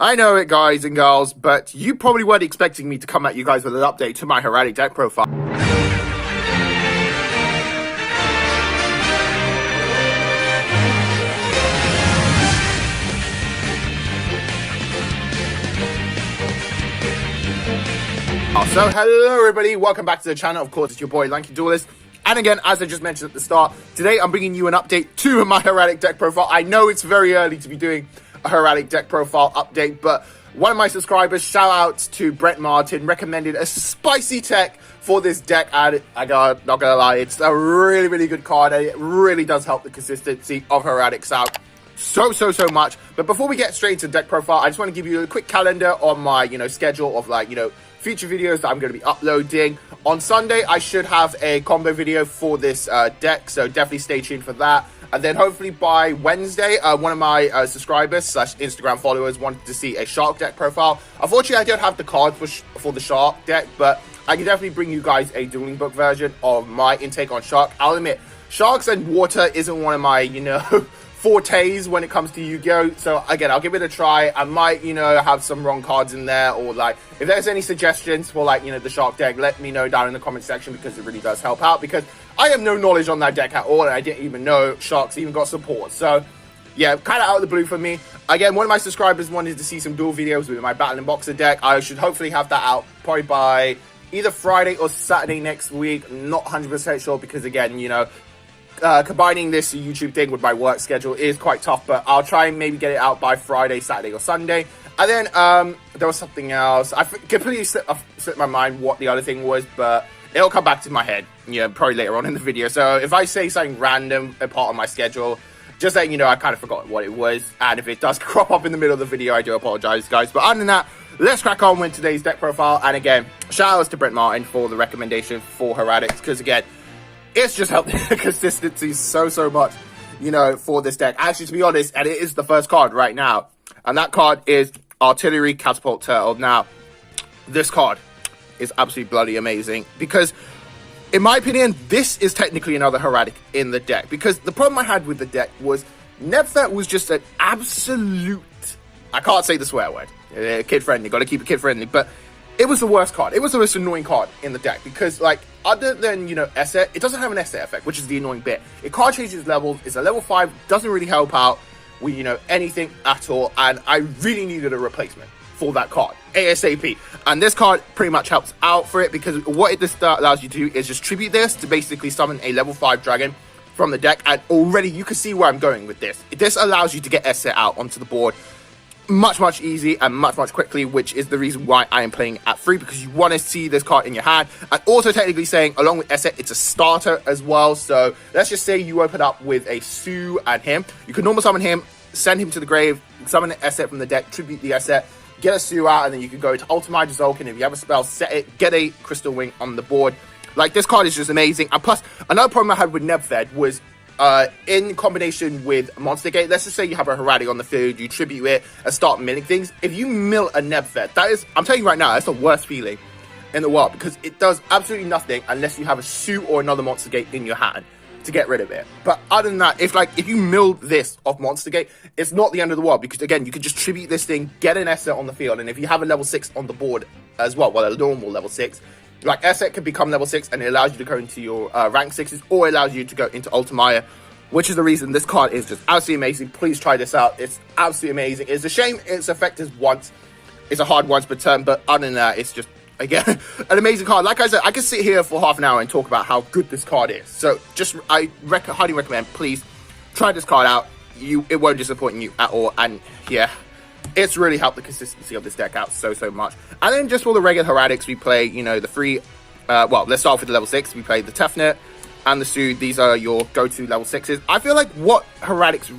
I know it, guys and girls, but you probably weren't expecting me to come at you guys with an update to my Hieratic deck profile. So hello everybody, welcome back to the channel. Of course, it's your boy Lanky Duelist. And again, as I just mentioned at the start, today I'm bringing you an update to my Hieratic deck profile. I know it's very early to be doing a Hieratic deck profile update, but one of my subscribers, shout out to Brett Martin, recommended a spicy tech for this deck, and not gonna lie, it's a really good card, and it really does help the consistency of Hieratics out so much. But before we get straight into deck profile, I just want to give you a quick calendar on my schedule of future videos that I'm going to be uploading. On Sunday, I should have a combo video for this deck, so definitely stay tuned for that. And then hopefully by Wednesday, one of my subscribers / Instagram followers wanted to see a Shark deck profile. Unfortunately, I don't have the cards for the Shark deck, but I can definitely bring you guys a dueling book version of my intake on Shark. I'll admit, Sharks and Water isn't one of my, fortes when it comes to Yu-Gi-Oh! So again, I'll give it a try. I might, have some wrong cards in there, or if there's any suggestions for the Shark deck, let me know down in the comment section, because it really does help out, because I have no knowledge on that deck at all, and I didn't even know Sharks even got support. So yeah, kind of out of the blue for me. Again, one of my subscribers wanted to see some duel videos with my Battle and Boxer deck. I should hopefully have that out probably by either Friday or Saturday next week. Not 100% sure, because again, combining this YouTube thing with my work schedule is quite tough, but I'll try and maybe get it out by Friday, Saturday, or Sunday. And then there was something else. I completely slipped my mind what the other thing was, but it'll come back to my head, probably later on in the video. So if I say something random, a part of my schedule, just letting you know I kind of forgot what it was. And if it does crop up in the middle of the video, I do apologize, guys. But other than that, let's crack on with today's deck profile. And again, shout outs to Brett Martin for the recommendation for Hieratics, because again, it's just helped the consistency so much, for this deck. Actually, to be honest, and it is the first card right now, and that card is Artillary Catapult Turtle. Now, this card is absolutely bloody amazing, because in my opinion, this is technically another Hieratic in the deck, because the problem I had with the deck was Nebfet was just an absolute, I can't say the swear word, kid friendly, gotta keep it kid friendly, but it was the worst card. It was the most annoying card in the deck, because other than Esset, it doesn't have an Esset effect, which is the annoying bit. It can't change its levels. It's a level 5, doesn't really help out with anything at all, and I really needed a replacement for that card ASAP, and this card pretty much helps out for it, because what it just allows you to do is just tribute this to basically summon a level 5 dragon from the deck. And already you can see where I'm going with this. This allows you to get Esset out onto the board much easy and much quickly, which is the reason why I am playing at 3, because you want to see this card in your hand. And also technically saying, along with Esset, it's a starter as well. So let's just say you open up with a Sue and him. You can normal summon him, send him to the grave, summon an Esset from the deck, tribute the Esset, get a Sue out, and then you can go to Ultimate Zolkin. If you have a spell, set it, get a Crystal Wing on the board. This card is just amazing. And plus, another problem I had with Nebfed was in combination with Monster Gate. Let's just say you have a Hieratic on the field, you tribute it and start milling things. If you mill a Nebfed, that is, I'm telling you right now, that's the worst feeling in the world, because it does absolutely nothing unless you have a Sue or another Monster Gate in your hand to get rid of it. But other than that, if you mill this off Monster Gate, it's not the end of the world, because again, you can just tribute this thing, get an Esset on the field, and if you have a level 6 on the board as well, a normal level 6, Esset can become level 6, and it allows you to go into your rank 6s, or it allows you to go into Ultimate, which is the reason this card is just absolutely amazing. Please try this out. It's absolutely amazing. It's a shame its effect is once. It's a hard once per turn, but other than that, it's just, again, an amazing card. Like I said, I could sit here for half an hour and talk about how good this card is. So I highly recommend, please try this card out. It won't disappoint you at all. And yeah, it's really helped the consistency of this deck out so much. And then just for the regular Hieratics, we play, the free, let's start off with the level 6. We play the Tefnet and the Sue. These are your go-to level 6s. I feel like what Hieratics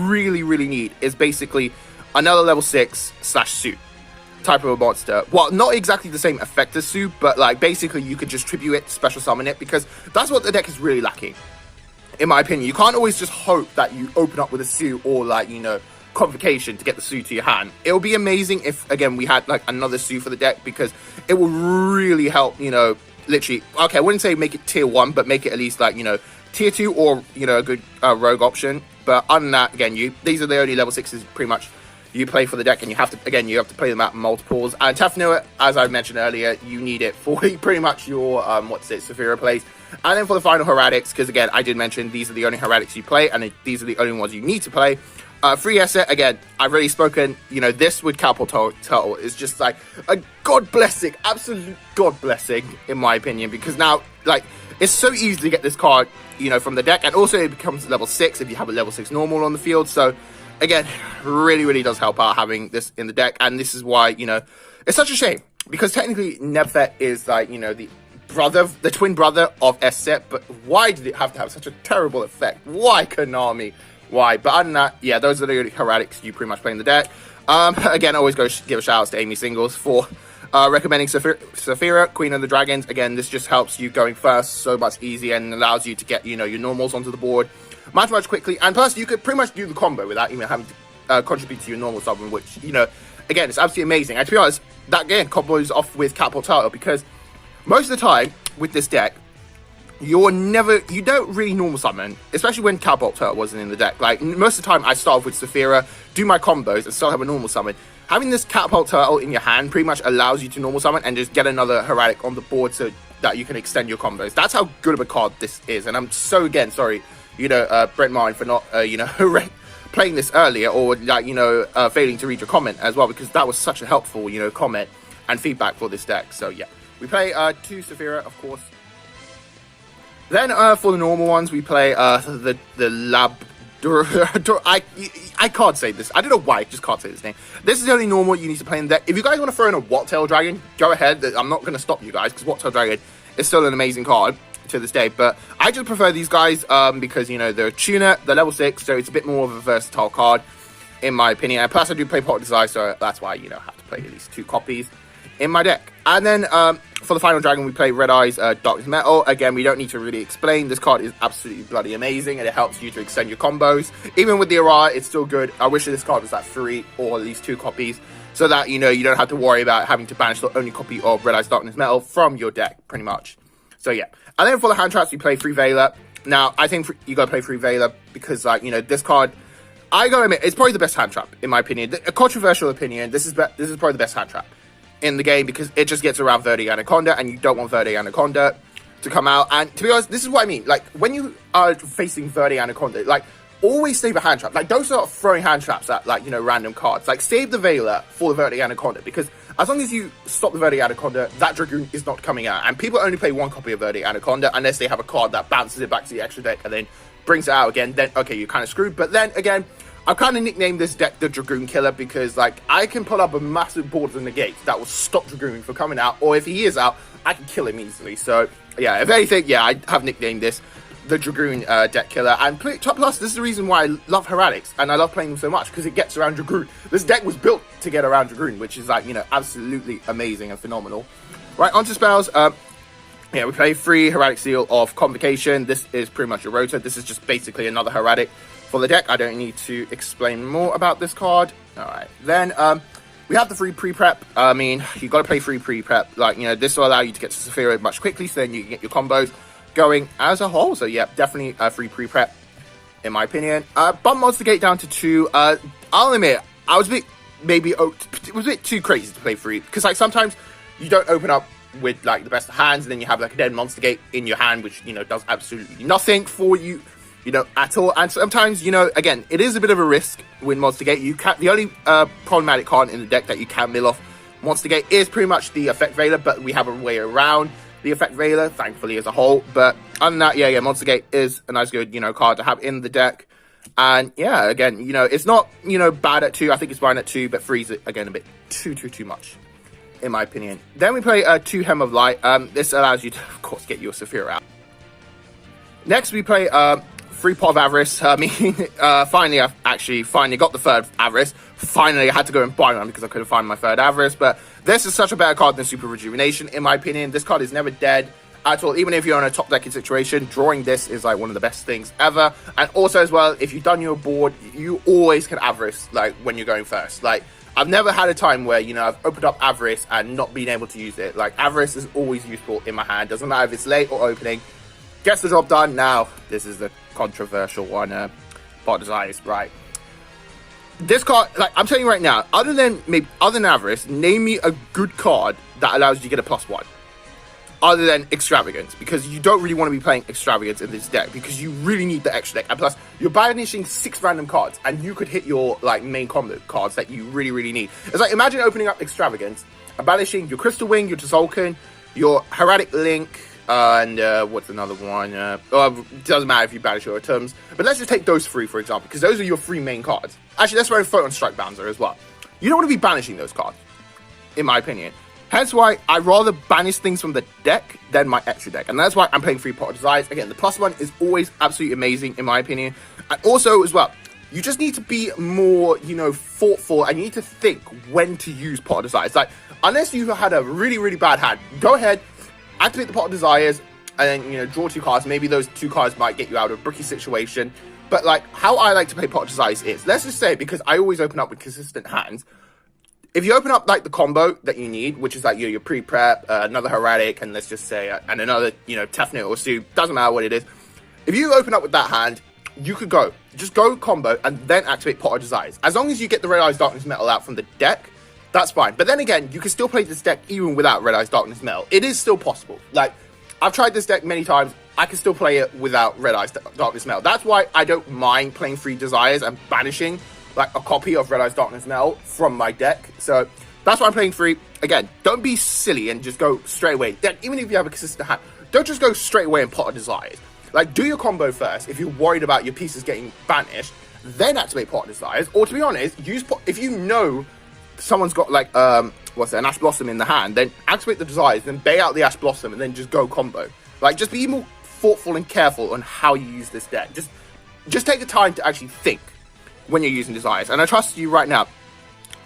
really need is basically another level 6 / Sue type of a monster. Well, not exactly the same effect as Sue, but basically you could just tribute it, special summon it, because that's what the deck is really lacking, in my opinion. You can't always just hope that you open up with a Sue or Convocation to get the Sue to your hand. It would be amazing if, again, we had another Sue for the deck, because it will really help, literally, okay, I wouldn't say make it tier 1, but make it at least tier 2 or, a good rogue option. But other than that, again, these are the only level 6s pretty much you play for the deck, and you have to play them at multiples. And Tefnua, as I mentioned earlier, you need it for pretty much your Saphira plays. And then for the final Hieratics, because again, I did mention these are the only Hieratics you play, and these are the only ones you need to play. Free asset, again, I've already spoken, this with Catapult Turtle is just like a god blessing, absolute god blessing, in my opinion, because now, like, it's so easy to get this card, from the deck, and also it becomes level 6 if you have a level 6 normal on the field, so, again, really, really does help out having this in the deck, and this is why, it's such a shame, because technically Nebfet is, like, the twin brother of S-Set, but why did it have to have such a terrible effect? Why, Konami? Why? But other than that, yeah, those are the Hieratics you pretty much play in the deck. Again, I always go give a shout out to Amy Singles for recommending Saphira, Queen of the Dragons. Again, this just helps you going first so much easier and allows you to get, your normals onto the board much, much quickly. And plus, you could pretty much do the combo without even having to contribute to your normal summon, which, again, it's absolutely amazing. And to be honest, that, again, combos off with Catapult Turtle, because most of the time with this deck, you don't really normal summon, especially when Catapult Turtle wasn't in the deck. Like, most of the time, I start off with Saphira, do my combos, and still have a normal summon. Having this Catapult Turtle in your hand pretty much allows you to normal summon and just get another Hieratic on the board so that you can extend your combos. That's how good of a card this is, and I'm so, again, sorry, Brent Martin for not, playing this earlier, or, like, failing to read your comment as well, because that was such a helpful, comment and feedback for this deck. So, yeah. We play 2 Saphira, of course. Then for the normal ones, we play the Lab. I can't say this. I don't know why. I just can't say this name. This is the only normal you need to play in there. If you guys want to throw in a Wattail Dragon, go ahead. I'm not going to stop you guys, because Wattail Dragon is still an amazing card to this day. But I just prefer these guys because, they're a tuner, they're level 6, so it's a bit more of a versatile card, in my opinion. And plus, I do play Pot Desire, so that's why, I have to play at least 2 copies in my deck. And then for the final dragon, we play Red Eyes Darkness Metal. Again, we don't need to really explain. This card is absolutely bloody amazing, and it helps you to extend your combos. Even with the Aurora, it's still good. I wish this card was at 3 or at least 2 copies, so that, you don't have to worry about having to banish the only copy of Red Eyes Darkness Metal from your deck, pretty much. So, yeah. And then for the hand traps, we play Free Veiler. Now, I think you gotta play Free Veiler because, like, this card, I gotta admit, it's probably the best hand trap, in my opinion. A controversial opinion, this is probably the best hand trap in the game, because it just gets around Verde Anaconda, and you don't want Verde Anaconda to come out. And to be honest, this is what I mean. Like, when you are facing Verde Anaconda, like, always save a hand trap. Like, don't start throwing hand traps at, like, random cards. Like, save the Veiler for the Verde Anaconda, because as long as you stop the Verde Anaconda, that Dragoon is not coming out. And people only play 1 copy of Verde Anaconda unless they have a card that bounces it back to the extra deck and then brings it out again. Then, okay, you're kind of screwed. But then, again, I've kind of nicknamed this deck the Dragoon Killer, because, like, I can pull up a massive board of negate that will stop Dragoon from coming out, or if he is out, I can kill him easily. So, yeah, if anything, yeah, I have nicknamed this the Dragoon deck Killer. And plus, this is the reason why I love Hieratics, and I love playing them so much, because it gets around Dragoon. This deck was built to get around Dragoon, which is, like, absolutely amazing and phenomenal. Right, on to spells. Yeah, we play 3 Hieratic Seal of Convocation. This is pretty much a Rota. This is just basically another Hieratic for the deck. I don't need to explain more about this card. Alright, then we have the free pre-prep. I mean, you got to play free pre-prep. Like, this will allow you to get to Saphira much quickly, so then you can get your combos going as a whole. So, yeah, definitely free pre-prep, in my opinion. Bump Monster Gate down to 2. I'll admit, I was it was a bit too crazy to play free, because, like, sometimes you don't open up with, like, the best of hands, and then you have, like, a dead Monster Gate in your hand, which, does absolutely nothing for you, at all. And sometimes, again, it is a bit of a risk with Monster Gate. The only problematic card in the deck that you can mill off Monster Gate is pretty much the Effect Veiler, but we have a way around the Effect Veiler, thankfully, as a whole. But other than that, yeah, Monster Gate is a nice, good, card to have in the deck. And, yeah, again, it's not, bad at 2. I think it's fine at 2, but 3 is, again, a bit too much, in my opinion. Then we play 2 Hem of Light. This allows you to, of course, get your Saphira out. Next, we play 3 Pot of Avarice. I mean, finally, I've actually got the 3rd Avarice. Finally, I had to go and buy one because I couldn't find my 3rd Avarice. But this is such a better card than Super Rejuvenation, in my opinion. This card is never dead at all. Even if you're in a top decking situation, drawing this is, like, one of the best things ever. And also, as well, if you've done your board, you always can Avarice, like, when you're going first. Like, I've never had a time where, I've opened up Avarice and not been able to use it. Like, Avarice is always useful in my hand. Doesn't matter if it's late or opening. Gets the job done. Now, this is the controversial one. Pot Desires, right. this card, like, I'm telling you right now, other than Avarice, name me a good card that allows you to get a +1. Other than Extravagance, because you don't really want to be playing Extravagance in this deck, because you really need the extra deck. And plus, you're banishing 6 random cards, and you could hit your, like, main combo cards that you really, really need. It's like, imagine opening up Extravagance and banishing your Crystal Wing, your Tzolk'in, your Hieratic Link, and what's another one? It doesn't matter if you banish your terms, but let's just take those 3, for example, because those are your 3 main cards. Actually, let's throw Photon Strike Bouncer as well. You don't want to be banishing those cards, in my opinion. Hence why I rather banish things from the deck than my extra deck. And that's why I'm playing 3 Pot of Desires. Again, the +1 is always absolutely amazing, in my opinion. And also, as well, you just need to be more, you know, thoughtful, and you need to think when to use Pot of Desires. Like, unless you've had a really, really bad hand, go ahead, activate the Pot of Desires, and then, you know, draw 2 cards. Maybe those 2 cards might get you out of a bricky situation. But, like, how I like to play Pot of Desires is, let's just say, because I always open up with consistent hands, if you open up, like, the combo that you need, which is, like, your pre-prep, another Hieratic, and let's just say, and another, you know, Tefnut or Sue, doesn't matter what it is. If you open up with that hand, you could just go combo, and then activate Pot of Desires. As long as you get the Red Eyes Darkness Metal out from the deck, that's fine. But then again, you can still play this deck even without Red Eyes Darkness Metal. It is still possible. Like, I've tried this deck many times. I can still play it without Red Eyes Darkness Metal. That's why I don't mind playing 3 Desires and banishing, like, a copy of Red Eyes Darkness Metal from my deck. So that's why I'm playing 3. Again, don't be silly and just go straight away. Then, even if you have a consistent hand, don't just go straight away and Pot of Desires. Like, do your combo first if you're worried about your pieces getting banished, then activate Pot of Desires. Or, to be honest, if you know someone's got, like, an Ash Blossom in the hand, then activate the Desires, then bay out the Ash Blossom, and then just go combo. Like, just be more thoughtful and careful on how you use this deck. Just take the time to actually think when you're using Desires. And I trust you right now,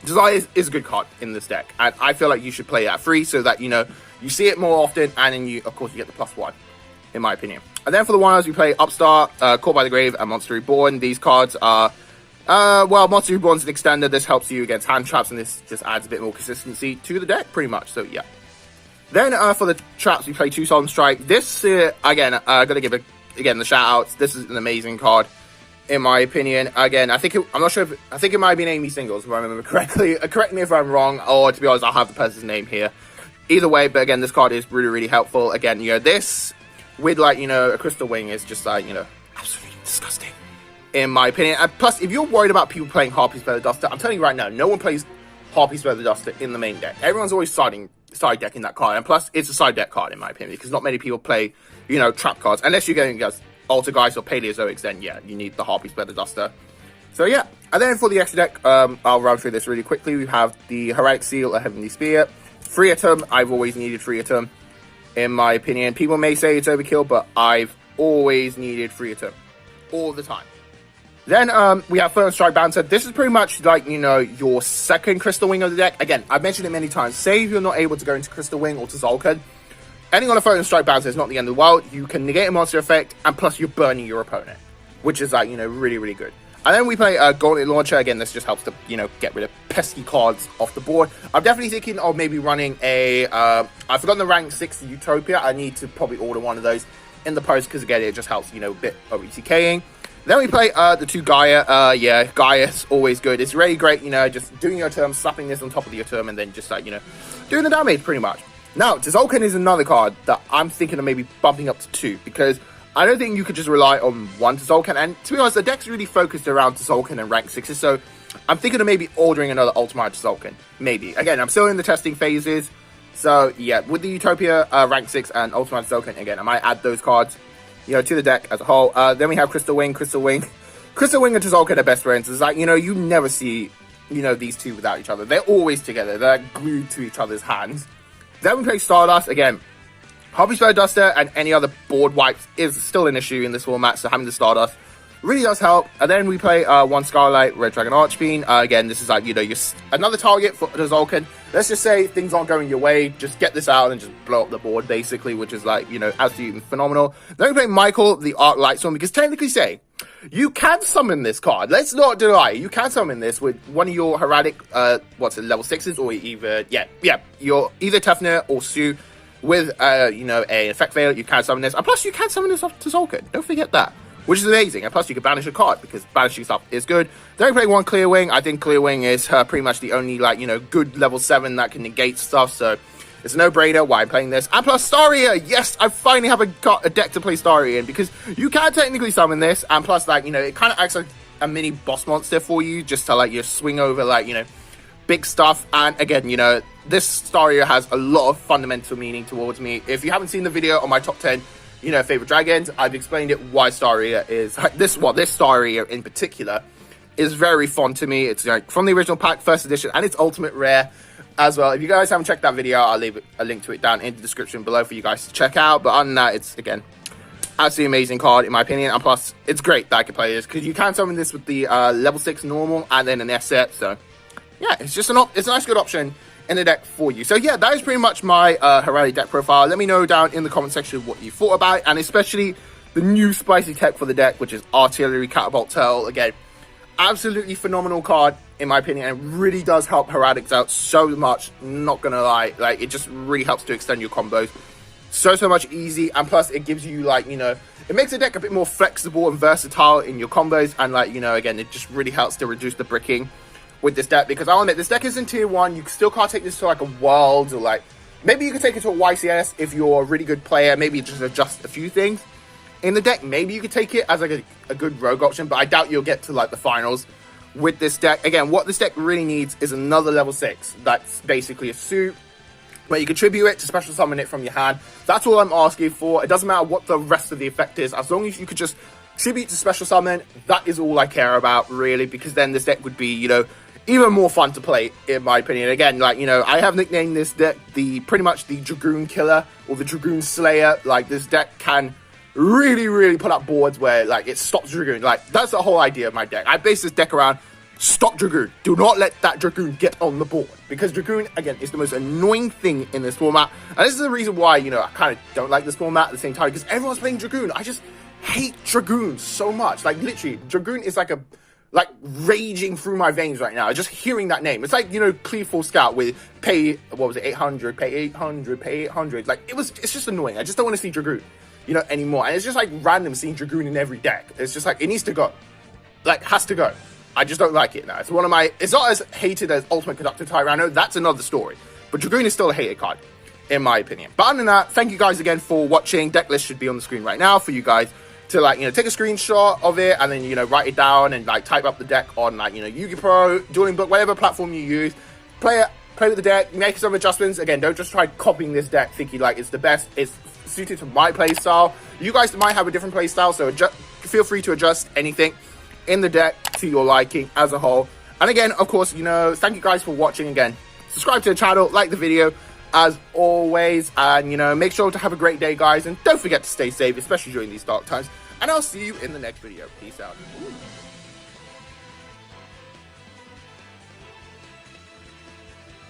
Desires is a good card in this deck, and I feel like you should play it at 3 so that, you know, you see it more often, and then of course, you get the +1, in my opinion. And then for the ones we play Upstart, Caught by the Grave, and Monster Reborn. These cards are, well, Monster Reborn's an extender. This helps you against hand traps, and this just adds a bit more consistency to the deck, pretty much. So, yeah. Then for the traps, we play 2 Solemn Strike. This, again, I gotta give again the shout outs. This is an amazing card, in my opinion. Again, I'm not sure I think it might have been Amy Singles, if I remember correctly. Correct me if I'm wrong, or to be honest, I'll have the person's name here. Either way, but again, this card is really, really helpful. Again, you know, this with, like, you know, a Crystal Wing is just, like, you know, absolutely disgusting, in my opinion. And plus, if you're worried about people playing Harpy's Feather Duster, I'm telling you right now, no one plays Harpy's Feather Duster in the main deck. Everyone's always side decking that card, and plus, it's a side deck card, in my opinion, because not many people play, you know, trap cards, unless you're going against Altergeist or Paleozoics, then yeah, you need the Harpy's Feather Duster. So yeah, and then for the extra deck, I'll run through this really quickly. We have the Hieratic Seal, a Heavenly Spear, Free Atom. I've always needed Free Atom, in my opinion. People may say it's overkill, but I've always needed Free Atom, all the time. Then we have Photon Strike Bouncer. This is pretty much like, you know, your second Crystal Wing of the deck. Again, I've mentioned it many times. Say if you're not able to go into Crystal Wing or to Tzolk'in, ending on a Photon Strike Bouncer is not the end of the world. You can negate a monster effect, and plus you're burning your opponent, which is, like, you know, really, really good. And then we play Gauntlet Launcher. Again, this just helps to, you know, get rid of pesky cards off the board. I'm definitely thinking of maybe running a, I've forgotten the rank 6 Utopia. I need to probably order one of those in the post, because again, it just helps, you know, a bit of ETKing. Then we play the 2 Gaia. Yeah, Gaia's always good. It's really great, you know, just doing your turn, slapping this on top of your turn, and then just, like, you know, doing the damage, pretty much. Now, Tzolk'in is another card that I'm thinking of maybe bumping up to 2, because I don't think you could just rely on 1 Tzolk'in, and to be honest, the deck's really focused around Tzolk'in and rank 6s, so I'm thinking of maybe ordering another Ultimate Tzolk'in, maybe. Again, I'm still in the testing phases, so yeah, with the Utopia, rank 6 and Ultimate Tzolk'in, again, I might add those cards, you know, to the deck as a whole. Then we have Crystal Wing. Crystal Wing and Tzolk'in are best friends. It's like, you know, you never see, you know, these two without each other. They're always together. They're like glued to each other's hands. Then we play Stardust. Again, Harpy's Feather Duster and any other board wipes is still an issue in this format, so having the Stardust really does help. And then we play 1 Scarlight, Red Dragon Archfiend. Again, this is like, you know, another target for the Tzolk'in. Let's just say things aren't going your way, just get this out and just blow up the board, basically, which is, like, you know, absolutely phenomenal. Then we play Michael, the Arc Lightstorm, because technically say, you can summon this card. Let's not deny, you can summon this with one of your Hieratic, level 6s, or either, you're either Tefnut or Sue with, you know, an Effect Veil. You can summon this, and plus you can summon this off to Tzolk'in. Don't forget that. which is amazing. And plus, you can banish a card because banishing stuff is good. They're only playing one Clear Wing. I think Clear Wing is pretty much the only, like, you know, good level 7 that can negate stuff. So it's a no-brainer why I'm playing this. And plus, Staria. Yes, I finally have got a deck to play Staria in because you can technically summon this. And plus, like, you know, it kind of acts like a mini boss monster for you just to, like, you swing over, like, you know, big stuff. And again, you know, this Staria has a lot of fundamental meaning towards me. If you haven't seen the video on my top 10, you know, favorite dragons, I've explained it why Staria is this Staria in particular is very fond to me. It's like from the original pack, first edition, and it's ultimate rare as well. If you guys haven't checked that video, I'll leave a link to it down in the description below for you guys to check out. But other than that, it's again absolutely amazing card in my opinion, and plus it's great that I can play this because you can summon this with the level 6 normal and then an S set. So yeah, it's just it's a nice good option in the deck for you. So yeah, that is pretty much my Hieratic deck profile. Let me know down in the comment section what you thought about it, and especially the new spicy tech for the deck, which is Artillary, Catapult, Tail. Again, absolutely phenomenal card in my opinion, and it really does help Hieratics out so much, not gonna lie. Like, it just really helps to extend your combos so much easy, and plus it gives you, like, you know, it makes the deck a bit more flexible and versatile in your combos, and, like, you know, again, it just really helps to reduce the bricking with this deck, because I'll admit, this deck is in tier 1, you still can't take this to, like, a Worlds, or, like, maybe you can take it to a YCS if you're a really good player, maybe just adjust a few things in the deck. Maybe you could take it as, like, a good rogue option, but I doubt you'll get to, like, the finals with this deck. Again, what this deck really needs is another level 6. That's basically a suit where you contribute it to special summon it from your hand. That's all I'm asking for. It doesn't matter what the rest of the effect is, as long as you could just tribute to special summon, that is all I care about, really, because then this deck would be, you know, even more fun to play, in my opinion. Again, like, you know, I have nicknamed this deck pretty much the Dragoon Killer or the Dragoon Slayer. Like, this deck can really put up boards where, like, it stops Dragoon. Like, that's the whole idea of my deck. I base this deck around stop Dragoon. Do not let that Dragoon get on the board, because Dragoon, again, is the most annoying thing in this format. And this is the reason why, you know, I kind of don't like this format at the same time, because everyone's playing Dragoon. I just hate Dragoon so much. Like, literally, Dragoon is like raging through my veins right now. Just hearing that name. It's like, you know, Clear Full Scout with pay, what was it, 800, pay 800, pay 800. Like, it's just annoying. I just don't want to see Dragoon, you know, anymore. And it's just like random seeing Dragoon in every deck. It's just like, it needs to go. Like, has to go. I just don't like it now. It's one of my, it's not as hated as Ultimate Conductor Tyranno. That's another story. But Dragoon is still a hated card, in my opinion. But other than that, thank you guys again for watching. Deck list should be on the screen right now for you guys to, like, you know, take a screenshot of it and then, you know, write it down and, like, type up the deck on, like, you know, Yu-Gi Pro, Dueling Book, whatever platform you use. Play with the deck, make some adjustments. Again, don't just try copying this deck thinking, like, it's the best. It's suited to my play style. You guys might have a different play style, so feel free to adjust anything in the deck to your liking as a whole. And again, of course, you know, thank you guys for watching again. Subscribe to the channel, like the video as always, and, you know, make sure to have a great day, guys, and don't forget to stay safe, especially during these dark times, and I'll see you in the next video. Peace out.